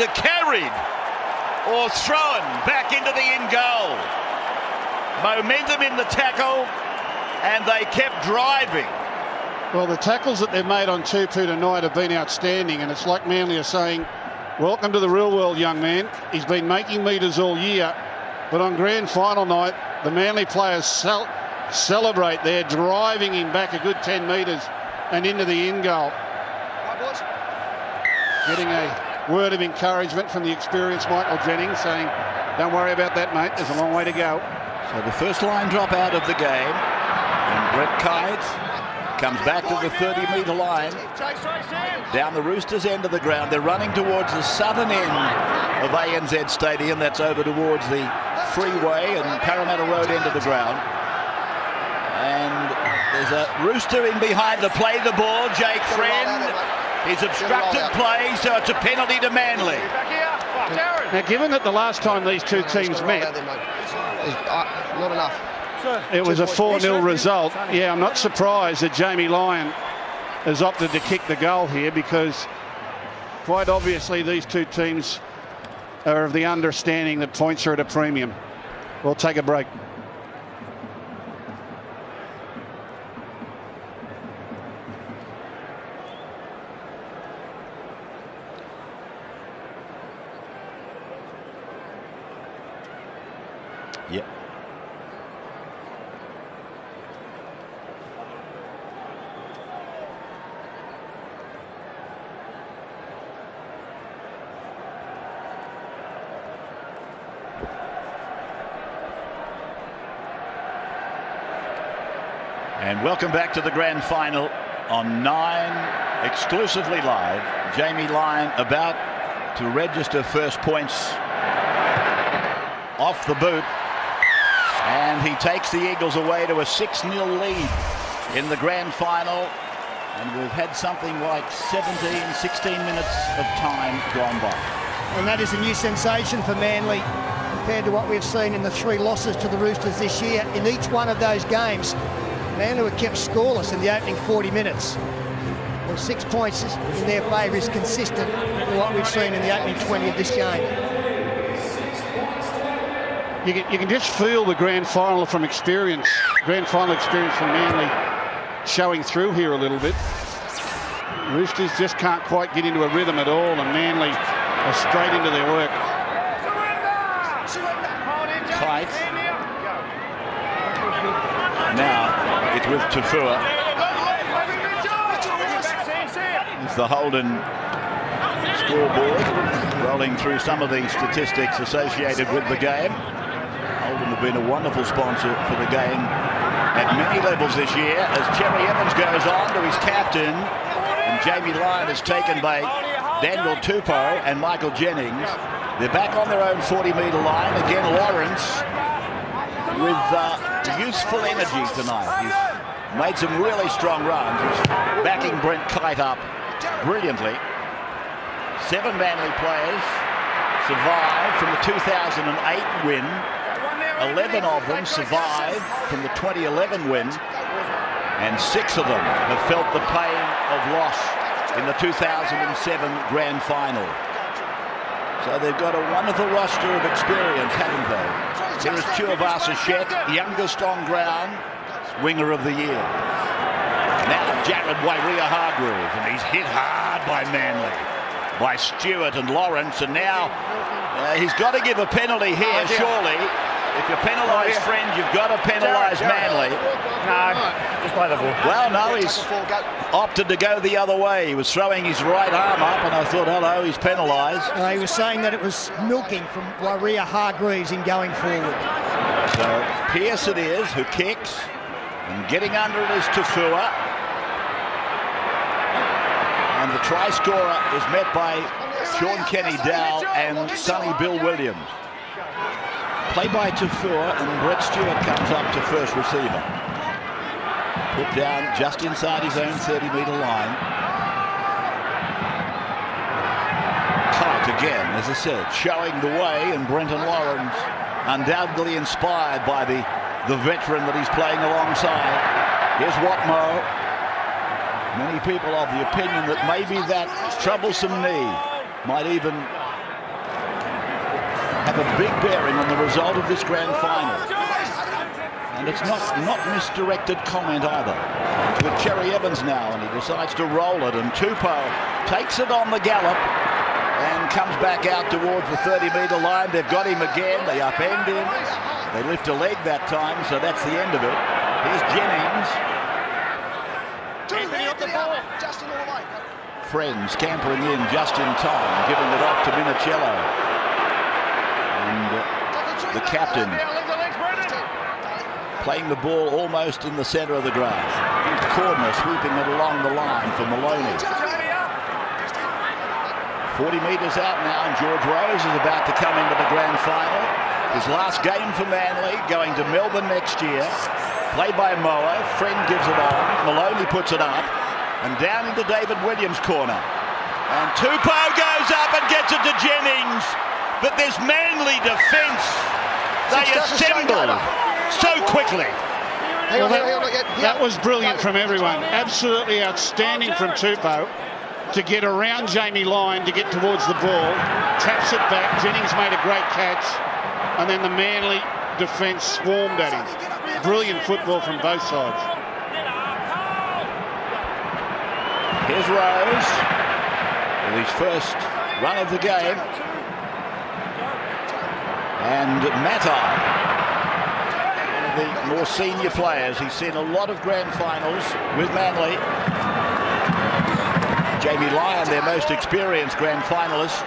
and carried or thrown back into the in goal. Momentum in the tackle, and they kept driving. Well, the tackles that they've made on Tupu tonight have been outstanding, and it's like Manly are saying, welcome to the real world, young man. He's been making metres all year, but on grand final night, the Manly players celebrate. They're driving him back a good 10 metres and into the in goal. Getting a word of encouragement from the experienced Michael Jennings, saying, don't worry about that, mate. There's a long way to go. So the first line drop out of the game, and Brett Kite comes back to the 30-metre line down the Roosters end of the ground. They're running towards the southern end of ANZ Stadium. That's over towards the freeway and Parramatta Road end of the ground. And there's a Rooster in behind to play the ball. Jake Friend. He's obstructed play, so it's a penalty to Manly. Now, given that the last time these two teams met, not enough. It was a 4-0 result. Yeah, I'm not surprised that Jamie Lyon has opted to kick the goal here, because quite obviously these two teams are of the understanding that points are at a premium. We'll take a break. Yep. And welcome back to the grand final on 9, exclusively live. Jamie Lyon about to register first points off the boot. And he takes the Eagles away to a 6-0 lead in the grand final. And we've had something like 17, 16 minutes of time gone by. And that is a new sensation for Manly compared to what we've seen in the 3 losses to the Roosters this year. In each one of those games, Manly were kept scoreless in the opening 40 minutes. Well, 6 points in their favour is consistent with what we've seen in the opening 20 of this game. You can just feel the grand final experience from Manly showing through here a little bit. Roosters just can't quite get into a rhythm at all, and Manly are straight into their work. Kite. Now it's with Tafua. It's the Holden scoreboard, rolling through some of the statistics associated with the game. Holden have been a wonderful sponsor for the game at many levels this year, as Cherry Evans goes on to his captain, and Jamie Lyon is taken by Daniel Tupou and Michael Jennings. They're back on their own 40-metre line. Again, Lawrence with youthful energy tonight. He's made some really strong runs. He's backing Brent Kite up brilliantly. 7 Manly players survived from the 2008 win. 11 of them survived from the 2011 win, and 6 of them have felt the pain of loss in the 2007 grand final. So they've got a wonderful roster of experience, haven't they? Here is Tuivasa Sheck, youngest on ground, winger of the year. Now Jared Waerea-Hargreaves, and he's hit hard by Manly, by Stewart and Lawrence, and now he's got to give a penalty here, surely. If you penalise Friend, you've got to penalise Manly. No, just play the ball. Well, no, he's opted to go the other way. He was throwing his right arm up, and I thought, hello, he's penalised. He was saying that it was milking from Waerea-Hargreaves in going forward. So Pearce it is who kicks, and getting under it is Tafua. And the try scorer is met by Sean Kenny Dow and Sonny Bill Williams. Play by Tafua, and Brett Stewart comes up to first receiver. Put down just inside his own 30-metre line. Kite again, as I said, showing the way, and Brenton Lawrence undoubtedly inspired by the veteran that he's playing alongside. Here's Watmo. Many people of the opinion that maybe that troublesome knee might even have a big bearing on the result of this grand final. And it's not misdirected comment either. It's with Cherry Evans now, and he decides to roll it, and Tupou takes it on the gallop and comes back out towards the 30-metre line. They've got him again. They upend him. They lift a leg that time, so that's the end of it. Here's Jennings. Friends scampering in just in time, giving it off to Minicello. And the captain playing the ball almost in the centre of the ground. Corner sweeping it along the line for Maloney. 40 metres out now, and George Rose is about to come into the grand final. His last game for Manly, going to Melbourne next year. Played by Moa. Friend gives it on. Maloney puts it up. And down into David Williams' corner. And Tupou goes up and gets it to Jennings. But this Manly defence, they assemble so quickly. Well, that was brilliant from everyone. Absolutely outstanding from Tupou to get around Jamie Lyon to get towards the ball. Taps it back. Jennings made a great catch. And then the Manly defence swarmed at him. Brilliant football from both sides. Here's Rose with his first run of the game. And Matai, one of the more senior players. He's seen a lot of grand finals with Manly. Jamie Lyon, their most experienced grand finalist,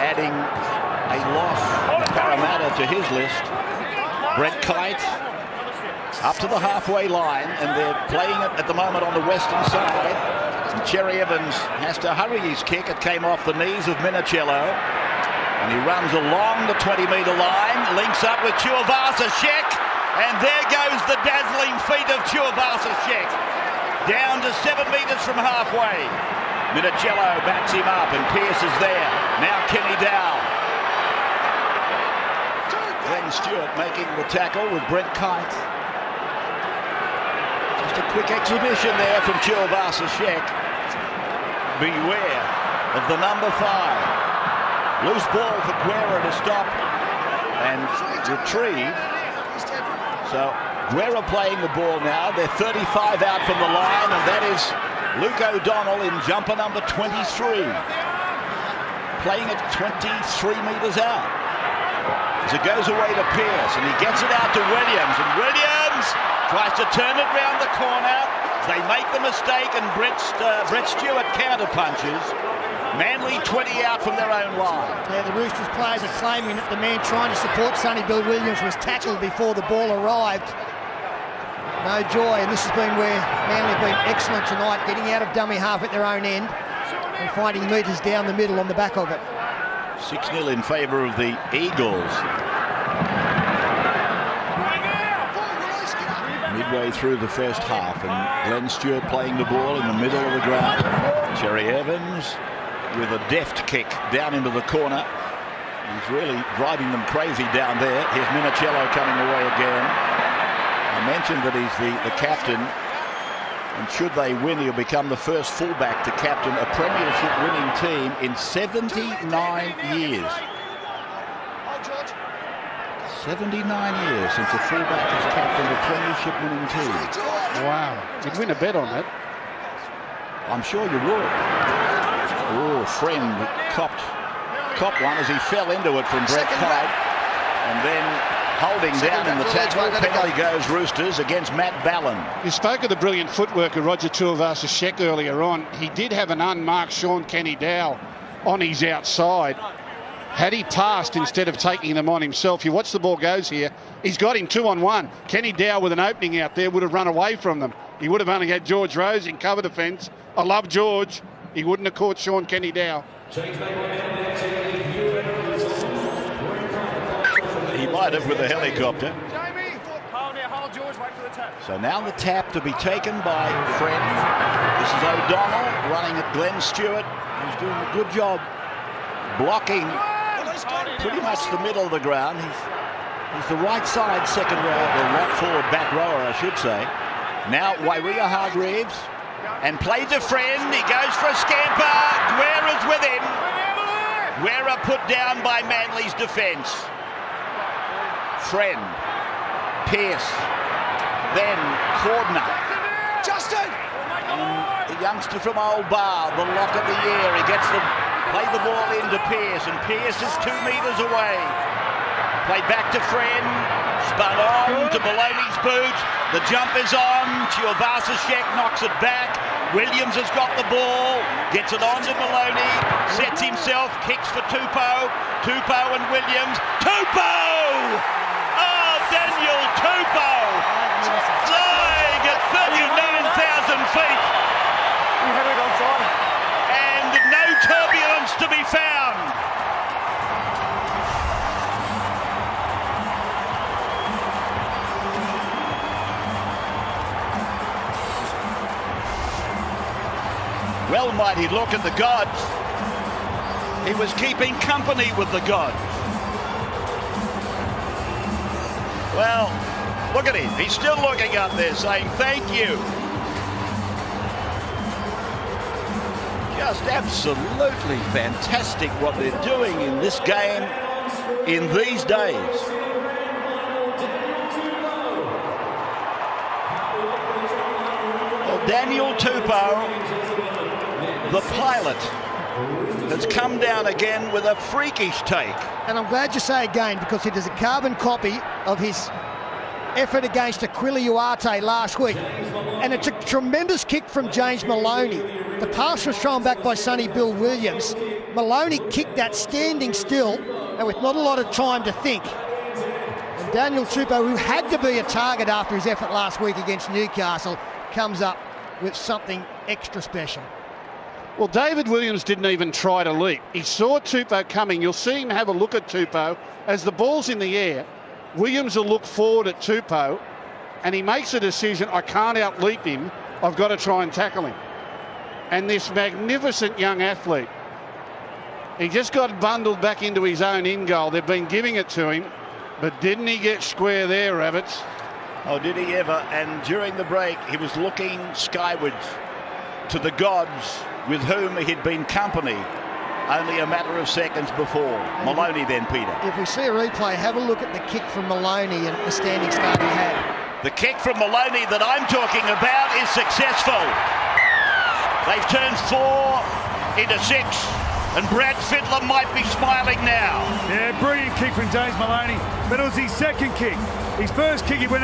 adding a loss to Parramatta to his list. Brett Kite up to the halfway line, and they're playing it at the moment on the western side. And Cherry Evans has to hurry his kick. It came off the knees of Minicello, and he runs along the 20-metre line, links up with Tuivasa-Sheck, and there goes the dazzling feet of Tuivasa-Sheck, down to 7 metres from halfway. Minicello backs him up, and Pearce is there. Now Kenny Dow. Glenn Stewart making the tackle with Brent Kite. Just a quick exhibition there from Tuivasa-Sheck. Beware of the number 5. Loose ball for Guerra to stop and retrieve. So Guerra playing the ball now. They're 35 out from the line, and that is Luke O'Donnell in jumper number 23. Playing at 23 metres out. As it goes away to Pearce, and he gets it out to Williams, and Williams tries to turn it round the corner. They make the mistake, and Brett Stewart counter punches. Manly 20 out from their own line. Yeah, the Roosters players are claiming that the man trying to support Sonny Bill Williams was tackled before the ball arrived. No joy, and this has been where Manly have been excellent tonight, getting out of dummy half at their own end and finding metres down the middle on the back of it. 6-0 in favour of the Eagles. Midway through the first half, and Glenn Stewart playing the ball in the middle of the ground. Cherry Evans with a deft kick down into the corner. He's really driving them crazy down there. Here's Minicello coming away again. I mentioned that he's the captain, and should they win, he'll become the first fullback to captain a premiership-winning team in 79 years. 79 years since a fullback has captained a premiership-winning team. Wow. You'd win a bet on that. I'm sure you would. Oh, Friend copped one as he fell into it from Brett Kite, and then holding down in the tackle. Penalty goes Roosters against Matt Ballin. You spoke of the brilliant footwork of Roger Tuivasa-Sheck earlier on. He did have an unmarked Sean Kenny Dow on his outside. Had he passed instead of taking them on himself, you watch the ball goes here, he's got him 2-on-1. Kenny Dow with an opening out there would have run away from them. He would have only had George Rose in cover defence. I love George. He wouldn't have caught Sean Kenny Dow. He might have with a helicopter. So now the tap to be taken by Friend. This is O'Donnell running at Glenn Stewart, who's doing a good job blocking pretty much the middle of the ground. He's the right side second row, or right forward back rower, I should say. Now Wairia Hargreaves, and played to Friend. He goes for a scamper. Guerra's with him. Wera put down by Manly's defence. Friend. Pearce. Then Cordner. Justin! And the youngster from Old Bar, the lock of the year. He gets them, play the ball into Pearce, and Pearce is 2 metres away. Play back to Friend. Spun on to Maloney's boot. The jump is on. Tuivasa-Sheck knocks it back. Williams has got the ball. Gets it on to Maloney. Sets himself. Kicks for Tupou. Tupou and Williams. Tupou! Oh, Daniel Tupou! Flying at 39,000 feet. You had it on time. And no turbulence to be found. Well might he look at the gods. He was keeping company with the gods. Well, look at him. He's still looking up there saying thank you. Just absolutely fantastic what they're doing in this game in these days. Well, Daniel Tupou, the pilot, has come down again with a freakish take. And I'm glad you say again, because it is a carbon copy of his effort against Aquila Uarte last week. And it's a tremendous kick from James Maloney. The pass was thrown back by Sonny Bill Williams. Maloney kicked that standing still and with not a lot of time to think. And Daniel Tupou, who had to be a target after his effort last week against Newcastle, comes up with something extra special. Well, David Williams didn't even try to leap. He saw Tupou coming. You'll see him have a look at Tupou. As the ball's in the air, Williams will look forward at Tupou, and he makes a decision, I can't outleap him, I've got to try and tackle him. And this magnificent young athlete, he just got bundled back into his own in goal. They've been giving it to him, but didn't he get square there, Rabbits? Oh, did he ever? And during the break, he was looking skywards to the gods with whom he'd been company only a matter of seconds before. Maloney then, Peter. If we see a replay, have a look at the kick from Maloney and the standing start he had. The kick from Maloney that I'm talking about is successful. They've turned 4 into 6, and Brad Fittler might be smiling now. Yeah, brilliant kick from James Maloney, but it was his second kick. His first kick he went